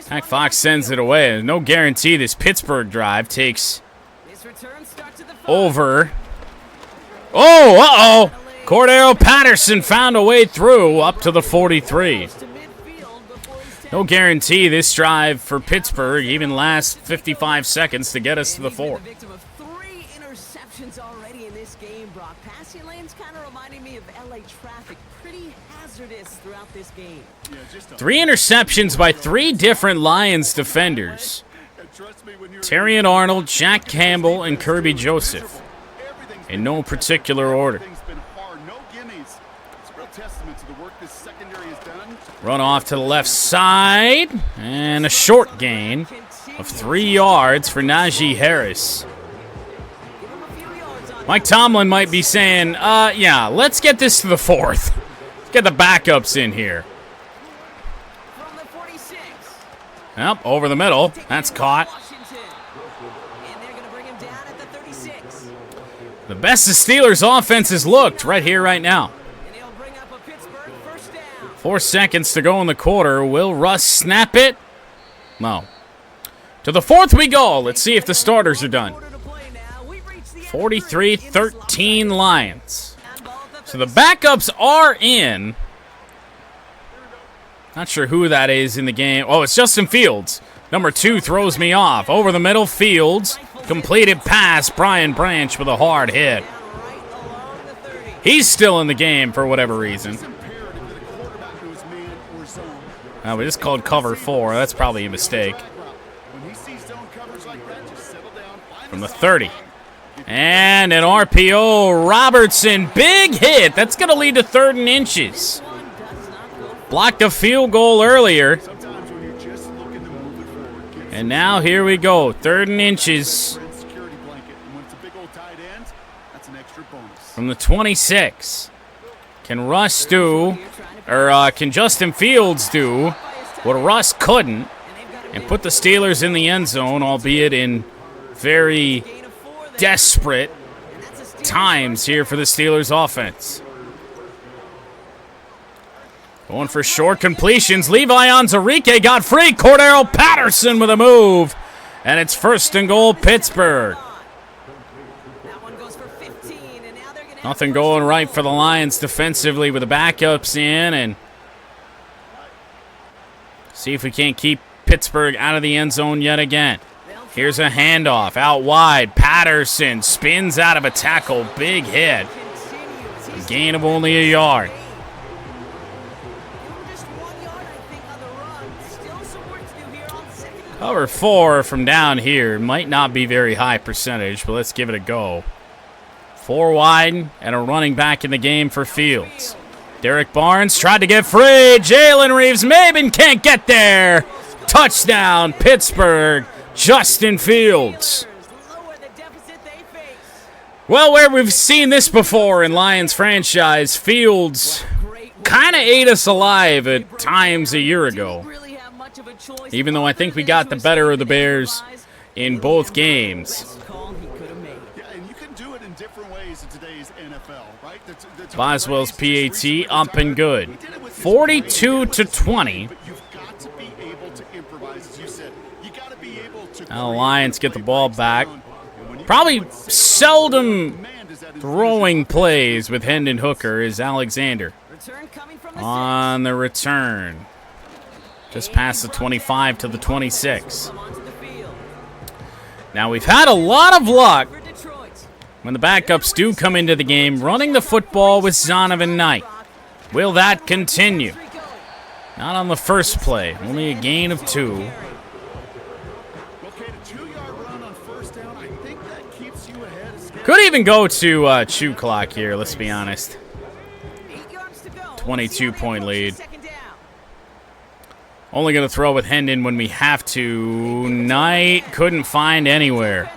Hack Fox sends it away. There's no guarantee this Pittsburgh drive takes over. Oh, uh-oh. Cordero Patterson found a way through up to the 43. No guarantee this drive for Pittsburgh even lasts 55 seconds to get us to the 4. Three interceptions already in this game, Brock. Passing lanes kind of reminding me of LA traffic. Pretty hazardous throughout this game. 3 interceptions by 3 different Lions defenders. Terrion Arnold, Jack Campbell, and Kirby Joseph. In no particular order. Run off to the left side. And a short gain of 3 yards for Najee Harris. Mike Tomlin might be saying, yeah, let's get this to the 4th. Let's get the backups in here. Yep, over the middle. That's caught. The best the Steelers' offense has looked right here, right now. 4 seconds to go in the quarter. Will Russ snap it? No. To the 4th we go. Let's see if the starters are done. 43-13 Lions. So the backups are in. Not sure who that is in the game. Oh, it's Justin Fields. Number 2 throws me off. Over the middle, Fields. Completed pass. Brian Branch with a hard hit. He's still in the game for whatever reason. Oh, we just called cover 4. That's probably a mistake. From the 30. And an RPO. Robertson. Big hit. That's going to lead to 3rd and inches. Blocked a field goal earlier. And now here we go. 3rd and inches. From the 26. Can Russ do, or can Justin Fields do what Russ couldn't and put the Steelers in the end zone, albeit in very desperate times here for the Steelers offense. Going for short completions. Levi Onwuzurike got free. Cordero Patterson with a move. And it's 1st and goal, Pittsburgh. Nothing going right for the Lions defensively with the backups in. And see if we can't keep Pittsburgh out of the end zone yet again. Here's a handoff out wide. Patterson spins out of a tackle. Big hit. A gain of only a yard. Cover 4 from down here. Might not be very high percentage, but let's give it a go. 4 wide and a running back in the game for Fields. Derek Barnes tried to get free. Jalen Reeves-Maybin can't get there. Touchdown, Pittsburgh. Justin Fields. Well, where we've seen this before in Lions franchise, Fields kind of ate us alive at times a year ago. Even though I think we got the better of the Bears in both games. Boswell's PAT up and good. 42-20. Now the Lions get the ball back. Probably seldom throwing plays with Hendon Hooker is Alexander. On the return. Just past the 25 to the 26. Now we've had a lot of luck when the backups do come into the game running the football with Zonovan Knight. Will that continue? Not on the first play. Only a gain of 2. Could even go to chew clock here, let's be honest. 22-point lead. Only going to throw with Hendon when we have to. Knight couldn't find anywhere.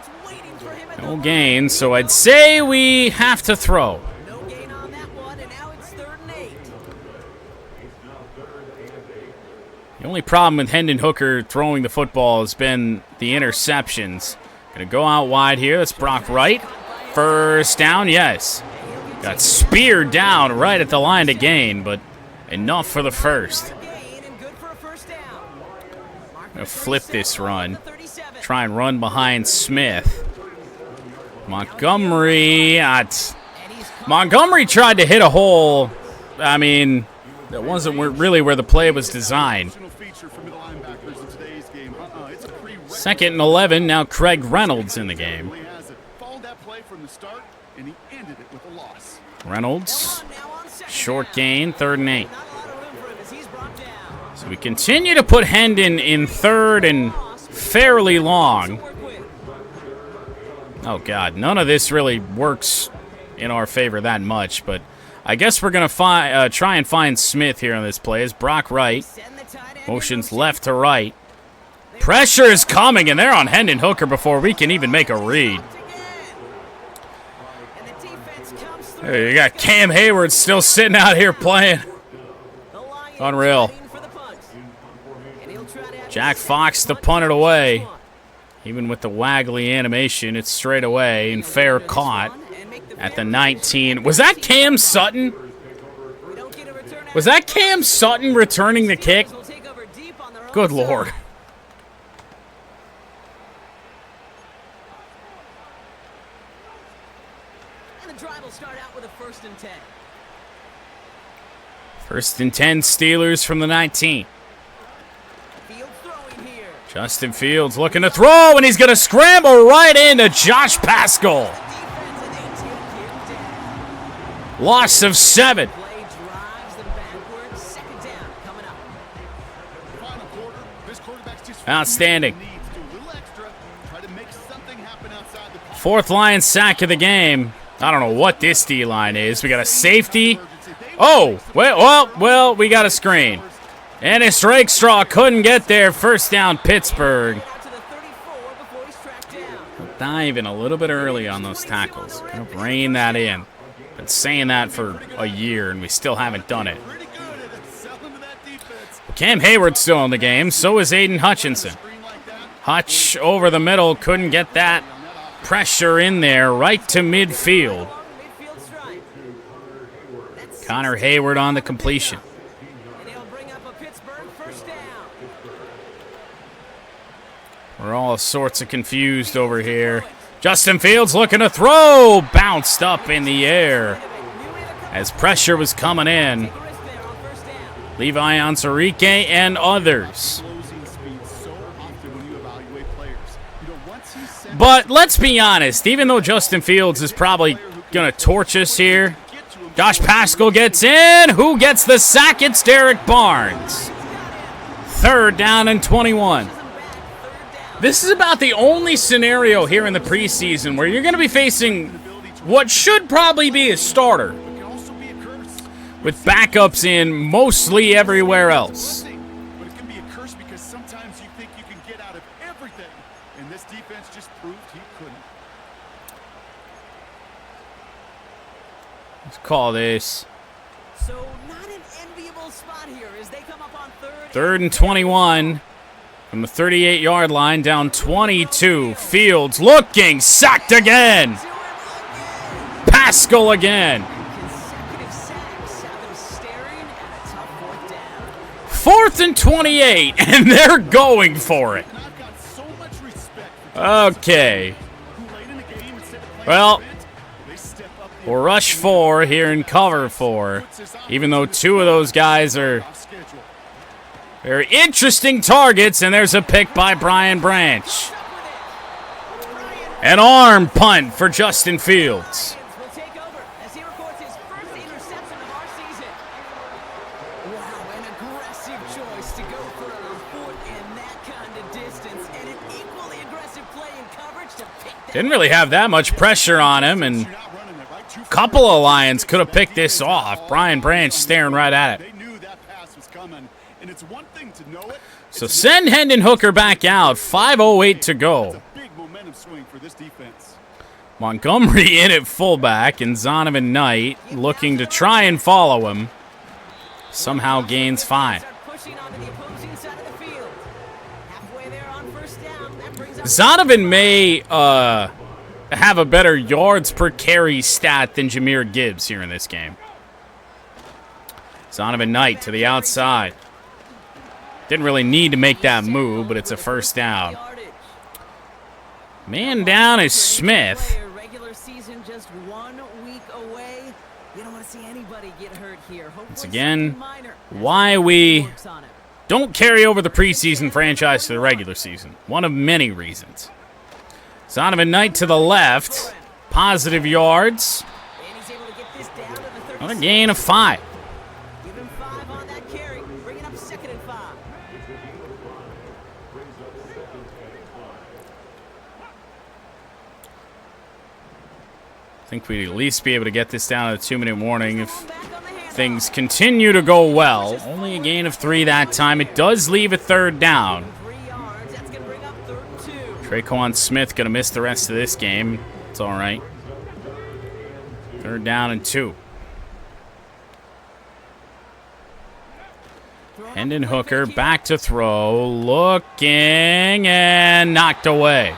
No gain, so I'd say we have to throw. The only problem with Hendon Hooker throwing the football has been the interceptions. Going to go out wide here. That's Brock Wright. First down, yes. Got speared down right at the line to gain, but enough for the first. I'm going to flip this run. Try and run behind Smith. Montgomery. Montgomery tried to hit a hole. I mean, that wasn't really where the play was designed. 2nd and 11. Now Craig Reynolds in the game. Reynolds. Short gain. 3rd and 8. So we continue to put Hendon in 3rd and fairly long. Oh, God. None of this really works in our favor that much, but I guess we're going to try and find Smith here on this play. As Brock Wright motions left to right. Pressure is coming, and they're on Hendon Hooker before we can even make a read. Hey, you got Cam Hayward still sitting out here playing. Unreal. Jack Fox to punt it away. Even with the waggly animation, it's straight away and fair caught at the 19. Was that Cam Sutton? Was that Cam Sutton returning the kick? Good Lord. First and 10, Steelers from the 19. Justin Fields looking to throw, and he's going to scramble right into Josh Paschal. Loss of 7. Outstanding. 4th Lions sack of the game. I don't know what this D-line is. We got a safety. Oh, well, we got a screen. Ennis Rakestraw couldn't get there. First down, Pittsburgh. Diving a little bit early on those tackles. Gonna rein that in. Been saying that for a year, and we still haven't done it. Cam Hayward's still in the game. So is Aiden Hutchinson. Hutch over the middle. Couldn't get that pressure in there. Right to midfield. Connor Hayward on the completion. We're all sorts of confused over here. Justin Fields looking to throw. Bounced up in the air as pressure was coming in. Levi Onsarike and others. But let's be honest, even though Justin Fields is probably going to torch us here, Josh Paschal gets in. Who gets the sack? It's Derek Barnes. 3rd down and 21. This is about the only scenario here in the preseason where you're going to be facing what should probably be a starter with backups in mostly everywhere else. But it can be a curse because sometimes you think you can get out of everything, and this defense just proved he couldn't. Let's call this. So not an enviable spot here as they come up on 3rd and 21 from the 38-yard line, down 22. Fields looking, sacked again. Paschal again. 4th and 28, and they're going for it. And I've got so much respect Okay. Well, we'll rush 4 here in cover 4, even though 2 of those guys are very interesting targets, and there's a pick by Brian Branch. An arm punt for Justin Fields. Didn't really have that much pressure on him, and a couple of Lions could have picked this off. Brian Branch staring right at it. So send Hendon Hooker back out. 5:08 to go. Montgomery in at fullback, and Zonovan Knight looking to try and follow him. Somehow gains 5. Zonovan may have a better yards per carry stat than Jahmyr Gibbs here in this game. Zonovan Knight to the outside. Didn't really need to make that move, but it's a first down. Man down is Smith. Once again, why we don't carry over the preseason franchise to the regular season. One of many reasons. Zonovan Knight to the left. Positive yards. Another gain of 5. I think we'd at least be able to get this down to a 2-minute warning if things continue to go well. Only a gain of 3 that time. It does leave a 3rd down. Traquan Smith going to miss the rest of this game. It's all right. 3rd down and 2. Hendon Hooker back to throw. Looking and knocked away.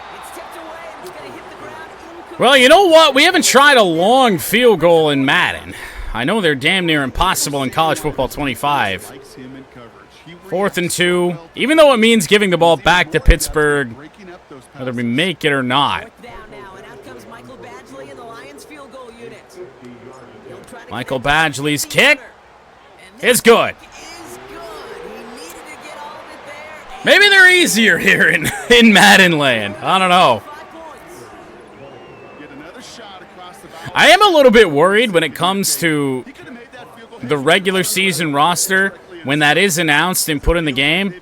Well, you know what? We haven't tried a long field goal in Madden. I know they're damn near impossible in college football 25. 4th and 2. Even though it means giving the ball back to Pittsburgh, whether we make it or not. Michael Badgley's kick is good. Maybe they're easier here in Madden land. I don't know. I am a little bit worried when it comes to the regular season roster, when that is announced and put in the game,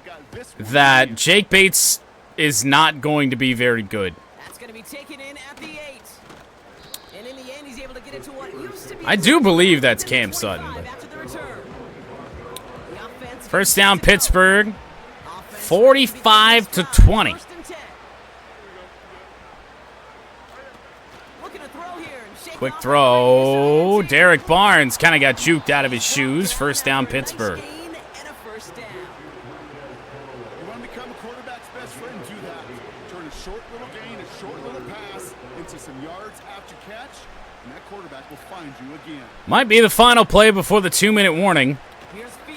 that Jake Bates is not going to be very good. I do believe that's Cam Sutton. First down, Pittsburgh, 45-20. Quick throw. Derek Barnes kind of got juked out of his shoes. First down, Pittsburgh. You want to become a quarterback's best friend, do that. Turn a short little gain, a short little pass into some yards after catch, and that quarterback will find you again. Might be the final play before the 2-minute warning.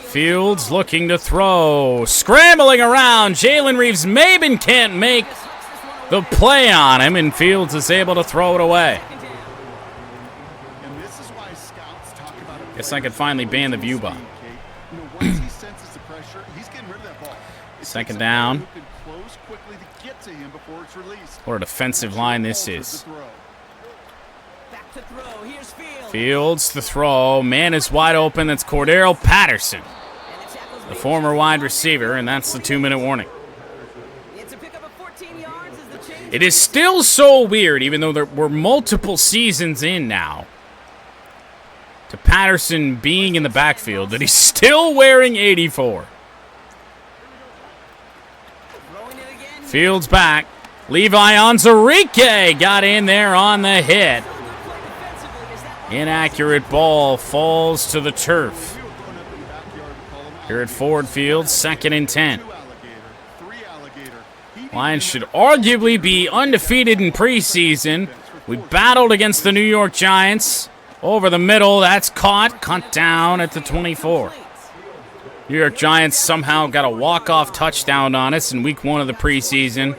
Fields looking to throw. Scrambling around. Jalen Reeves-Maybin can't make the play on him, and Fields is able to throw it away. Guess I could finally ban the view bot. 2nd down. What a defensive line this is. Fields to throw. Man is wide open. That's Cordero Patterson, the former wide receiver, and that's the 2-minute warning. It is still so weird, even though there were multiple seasons in now, to Patterson being in the backfield, that he's still wearing 84. Fields back. Levi Onwuzurike got in there on the hit. Inaccurate ball falls to the turf. Here at Ford Field, 2nd and 10. Lions should arguably be undefeated in preseason. We battled against the New York Giants. Over the middle, that's caught. Cut down at the 24. New York Giants somehow got a walk-off touchdown on us in week 1 of the preseason.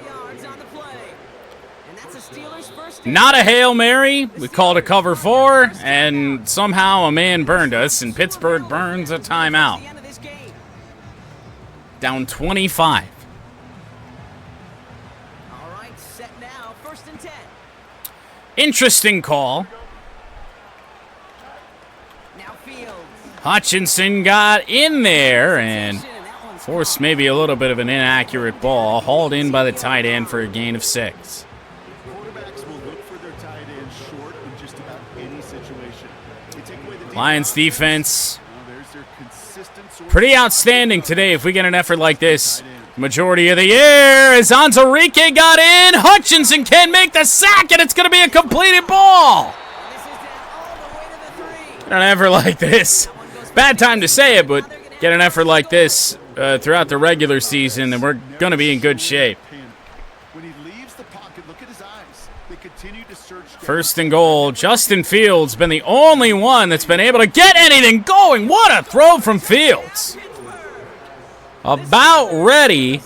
Not a Hail Mary. We called a cover 4, and somehow a man burned us, and Pittsburgh burns a timeout. Down 25. All right, set now, 1st and 10. Interesting call. Now Fields. Hutchinson got in there and forced maybe a little bit of an inaccurate ball, hauled in by the tight end for a gain of 6. Quarterbacks will look for their tight end short in just about any situation. They take away the Lions defense, there's their consistent source. pretty outstanding today if we get an effort like this. Majority of the year as Anzarike got in. Hutchinson can make the sack, and it's going to be a completed ball. This is down all the way to the 3. Get an effort like this. Bad time to say it, but get an effort like this throughout the regular season, and we're going to be in good shape. When he leaves the pocket, look at his eyes. They continue to search. 1st and goal. Justin Fields been the only one that's been able to get anything going. What a throw from Fields. About ready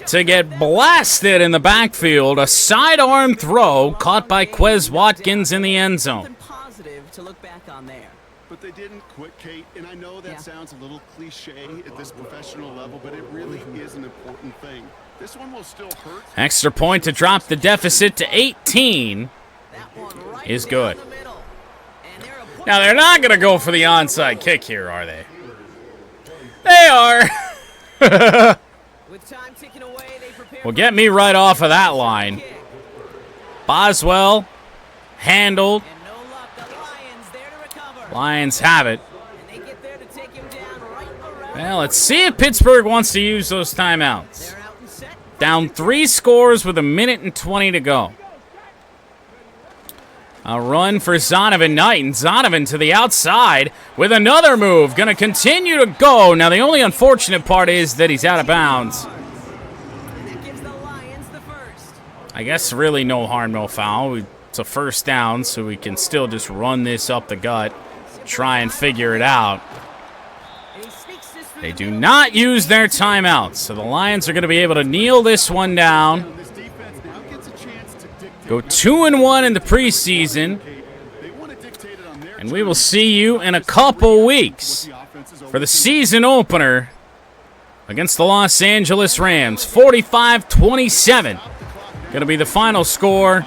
to get blasted in the backfield. A sidearm throw caught by Quez Watkins in the end zone. Something positive to look back on there. But they didn't quit, Kate, and I know that sounds a little cliche at this professional level, but it really is an important thing. This one will still hurt. Extra point to drop the deficit to 18 That one right is down good. the middle. And they're a Now, they're not going to go for the onside kick here, are they? They are. with time ticking away, they prepare Well, get me right off of that line. Boswell handled. and no luck. The Lions there to recover. Lions have it. And they get there to take him down right around. Well, let's see if Pittsburgh wants to use those timeouts. They're out and set. Down 3 scores with 1:20 to go. A run for Zonovan Knight, and Zonovan to the outside with another move. Going to continue to go. Now, the only unfortunate part is that he's out of bounds. And that gives the Lions the first. I guess really no harm, no foul. It's a 1st down, so we can still just run this up the gut, try and figure it out. And he sneaks this through They the do middle. not use their timeouts, so the Lions are going to be able to kneel this one down. This defense now gets a chance to dictate. Go 2-1 in the preseason, They want to dictate it on their and we will see you in a couple weeks for the season opener against the Los Angeles Rams. 45-27 going to be the final score.